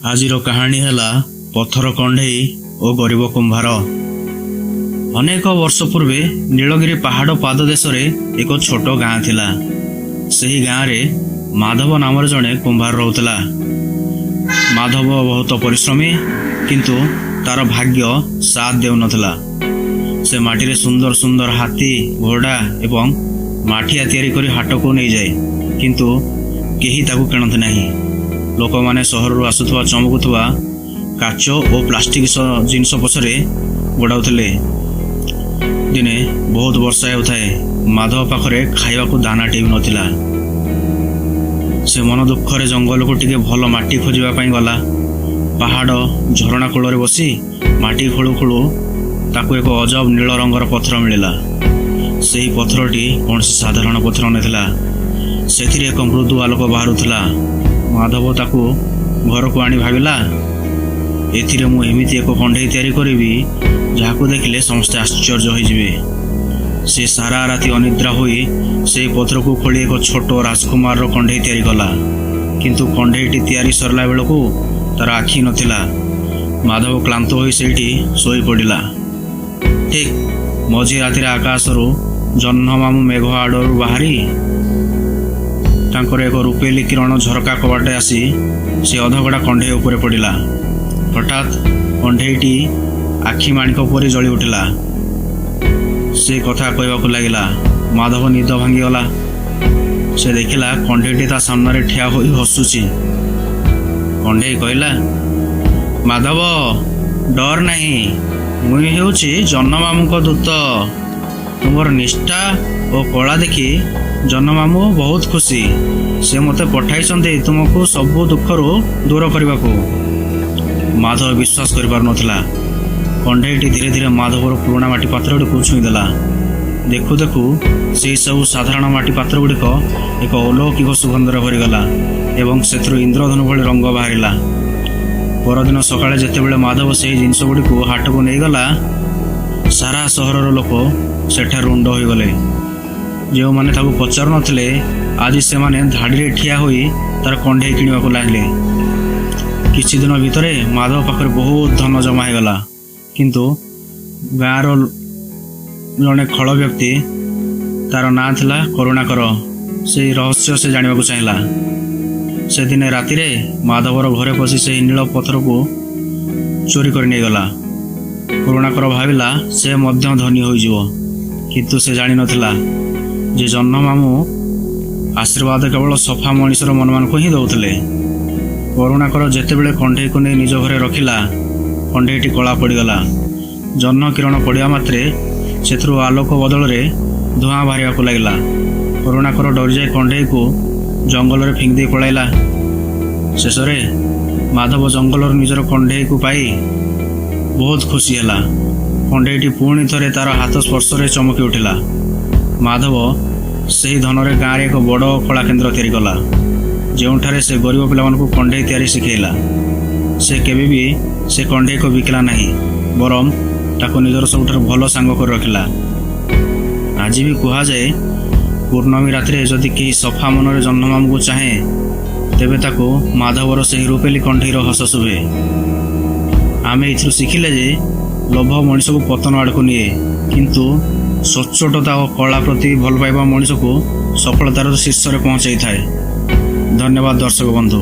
ଆଜିର କାହାଣୀ ହେଲା ପଥର କଣ୍ଢେଇ ଓ ଗରିବ କୁମ୍ଭାର। ଅନେକ ବର୍ଷ ପୂର୍ବେ ନୀଳଗିରି ପାହାଡ଼ ପାଦଦେଶରେ ଏକ ଛୋଟ ଗାଁ ଥିଲା। ସେହି ଗାଁରେ ମାଧବ ନାମରେ ଜଣେ କୁମ୍ଭାର ରହୁଥିଲା। ମାଧବ ବହୁତ ପରିଶ୍ରମୀ, କିନ୍ତୁ ତାର ଭାଗ୍ୟ ସାଥ ଦେଉନଥିଲା। ସେ ମାଟିରେ ସୁନ୍ଦର ସୁନ୍ଦର ହାତୀ, ଘୋଡ଼ା ଏବଂ ମାଠିଆ ତିଆରି କରି ହାଟକୁ ନେଇଯାଏ, କିନ୍ତୁ କେହି ତାକୁ କିଣନ୍ତି ନାହିଁ। ଲୋକମାନେ ସହରରୁ ଆସୁଥିବା ଚମକୁଥିବା କାଚ ଓ ପ୍ଲାଷ୍ଟିକ ଜିନିଷ ପଛରେ ଗୋଡ଼ାଉଥିଲେ। ଦିନେ ବହୁତ ବର୍ଷା ହେଉଥାଏ। ମାଧବ ପାଖରେ ଖାଇବାକୁ ଦାନାଟିଏ ବି ନଥିଲା। ସେ ମନ ଦୁଃଖରେ ଜଙ୍ଗଲକୁ ଟିକେ ଭଲ ମାଟି ଖୋଜିବା ପାଇଁ ଗଲା। ପାହାଡ଼ ଝରଣା କୂଳରେ ବସି ମାଟି ଖୋଳୁ ଖୋଳୁ ତାକୁ ଏକ ଅଜବ ନୀଳ ରଙ୍ଗର ପଥର ମିଳିଲା। ସେହି ପଥରଟି କୌଣସି ସାଧାରଣ ପଥର ନଥିଲା। ସେଥିରେ ଏକ ମୃଦୁ ଆଲୋକ ବାହାରୁଥିଲା। ମାଧବ ତାକୁ ଘରକୁ ଆଣି ଭାବିଲା, ଏଥିରେ ମୁଁ ଏମିତି ଏକ କଣ୍ଢେଇ ତିଆରି କରିବି ଯାହାକୁ ଦେଖିଲେ ସମସ୍ତେ ଆଶ୍ଚର୍ଯ୍ୟ ହୋଇଯିବେ। ସେ ସାରା ରାତି ଅନିଦ୍ରା ହୋଇ ସେହି ପଥରକୁ ଖୋଳି ଏକ ଛୋଟ ରାଜକୁମାରର କଣ୍ଢେଇ ତିଆରି କଲା। କିନ୍ତୁ କଣ୍ଢେଇଟି ତିଆରି ସରିଲା ବେଳକୁ ତାର ଆଖି ନଥିଲା। ମାଧବ କ୍ଳାନ୍ତ ହୋଇ ସେଇଠି ଶୋଇପଡ଼ିଲା। ଠିକ୍ ମଝି ରାତିରେ ଆକାଶରୁ ଜହ୍ନମାମୁଁ ମେଘ ଆଡ଼ରୁ ବାହାରି ତାଙ୍କର ଏକ ରୂପେଲି କିରଣ ଝରକା କବାଟେ ଆସି ସେ ଅଧଗଡ଼ା କଣ୍ଢେଇ ଉପରେ ପଡ଼ିଲା। ହଠାତ୍ କଣ୍ଢେଇଟି ଆଖି ମାଣିକ ପରି ଜଳି ଉଠିଲା। ସେ କଥା କହିବାକୁ ଲାଗିଲା। ମାଧବ ନିଦ ଭାଙ୍ଗିଗଲା। ସେ ଦେଖିଲା କଣ୍ଢେଇଟି ତା ସାମ୍ନାରେ ଠିଆ ହୋଇ ହସୁଛି। କଣ୍ଢେଇ କହିଲା, ମାଧବ ଡର ନାହିଁ, ମୁଁ ହେଉଛି ଜହ୍ନମାମୁଁଙ୍କ ଦୂତ। ତୁମର ନିଷ୍ଠା ଓ କଳା ଦେଖି ଜହ୍ନମାମୁଁ ବହୁତ ଖୁସି। ସେ ମୋତେ ପଠାଇଛନ୍ତି ତୁମକୁ ସବୁ ଦୁଃଖରୁ ଦୂର କରିବାକୁ। ମାଧବ ବିଶ୍ୱାସ କରିପାରୁନଥିଲା। କଣ୍ଢେଇଟି ଧୀରେ ଧୀରେ ମାଧବର ପୁରୁଣା ମାଟି ପାତ୍ରଗୁଡ଼ିକୁ ଛୁଇଁଦେଲା। ଦେଖୁ ଦେଖୁ ସେହି ସବୁ ସାଧାରଣ ମାଟି ପାତ୍ରଗୁଡ଼ିକ ଏକ ଅଲୌକିକ ସୁଗନ୍ଧରେ ଭରିଗଲା ଏବଂ ସେଥିରୁ ଇନ୍ଦ୍ରଧନୁ ଭଳି ରଙ୍ଗ ବାହାରିଲା। ପରଦିନ ସକାଳେ ଯେତେବେଳେ ମାଧବ ସେହି ଜିନିଷଗୁଡ଼ିକୁ ହାଟକୁ ନେଇଗଲା, ସାରା ସହରର ଲୋକ ସେଠାରେ ରୁଣ୍ଡ ହୋଇଗଲେ। ଯେଉଁମାନେ ତାକୁ ପଚାରୁନଥିଲେ, ଆଜି ସେମାନେ ଧାଡ଼ିରେ ଠିଆ ହୋଇ ତାର କଣ୍ଢେଇ କିଣିବାକୁ ଲାଗିଲେ। କିଛି ଦିନ ଭିତରେ ମାଧବ ପାଖରେ ବହୁତ ଧନ ଜମା ହୋଇଗଲା। କିନ୍ତୁ ଗାଁର ଜଣେ ଖଳ ବ୍ୟକ୍ତି, ତାର ନାଁ ଥିଲା କରୁଣାକର, ସେହି ରହସ୍ୟ ସେ ଜାଣିବାକୁ ଚାହିଁଲା। ସେଦିନେ ରାତିରେ ମାଧବର ଘରେ ପଶି ସେହି ନୀଳ ପଥରକୁ ଚୋରି କରି ନେଇଗଲା। କରୁଣାକର ଭାବିଲା ସେ ମଧ୍ୟ ଧନୀ ହୋଇଯିବ, କିନ୍ତୁ ସେ ଜାଣିନଥିଲା ଯେ ଜହ୍ନମାମୁଁ ଆଶୀର୍ବାଦ କେବଳ ସଫା ମଣିଷର ମନମାନଙ୍କୁ ହିଁ ଦେଉଥିଲେ। କରୁଣାକର ଯେତେବେଳେ କଣ୍ଢେଇକୁ ନେଇ ନିଜ ଘରେ ରଖିଲା, କଣ୍ଢେଇଟି କଳା ପଡ଼ିଗଲା। ଜହ୍ନ କିରଣ ପଡ଼ିବା ମାତ୍ରେ ସେଥିରୁ ଆଲୋକ ବଦଳରେ ଧୂଆଁ ବାହାରିବାକୁ ଲାଗିଲା। କରୁଣାକର ଡରିଯାଇ କଣ୍ଢେଇକୁ ଜଙ୍ଗଲରେ ଫିଙ୍ଗି ଦେଇ ପଳାଇଲା। ଶେଷରେ ମାଧବ ଜଙ୍ଗଲରୁ ନିଜର କଣ୍ଢେଇକୁ ପାଇ ବହୁତ ଖୁସି ହେଲା। କଣ୍ଢେଇଟି ପୁଣି ଥରେ ତାର ହାତ ସ୍ପର୍ଶରେ ଚମକି ଉଠିଲା। ମାଧବ ସେହି ଧନରେ ଗାଁରେ ଏକ ବଡ଼ କଳା କେନ୍ଦ୍ର ତିଆରି କଲା, ଯେଉଁଠାରେ ସେ ଗରିବ ପିଲାମାନଙ୍କୁ କଣ୍ଢେଇ ତିଆରି ଶିଖାଇଲା। ସେ କେବେ ବି ସେ କଣ୍ଢେଇକୁ ବିକିଲା ନାହିଁ, ବରଂ ତାକୁ ନିଜର ସବୁଠାରୁ ଭଲ ସାଙ୍ଗ କରି ରଖିଲା। ଆଜି ବି କୁହାଯାଏ, ପୂର୍ଣ୍ଣମୀ ରାତିରେ ଯଦି କେହି ସଫା ମନରେ ଜହ୍ନମାମୁଁକୁ ଚାହେଁ, ତେବେ ତାକୁ ମାଧବର ସେହି ରୂପେଲି କଣ୍ଢେଇର ହସ ଶୁଭେ। ଆମେ ଏଥିରୁ ଶିଖିଲେ ଯେ ଲୋଭ ମଣିଷକୁ ପତନ ଆଡ଼କୁ ନିଏ, କିନ୍ତୁ ସଚ୍ଚୋଟତା ଓ କଳା ପ୍ରତି ଭଲ ପାଇବା ମଣିଷକୁ ସଫଳତାର ଶୀର୍ଷରେ ପହଞ୍ଚାଇଥାଏ। ଧନ୍ୟବାଦ ଦର୍ଶକ ବନ୍ଧୁ।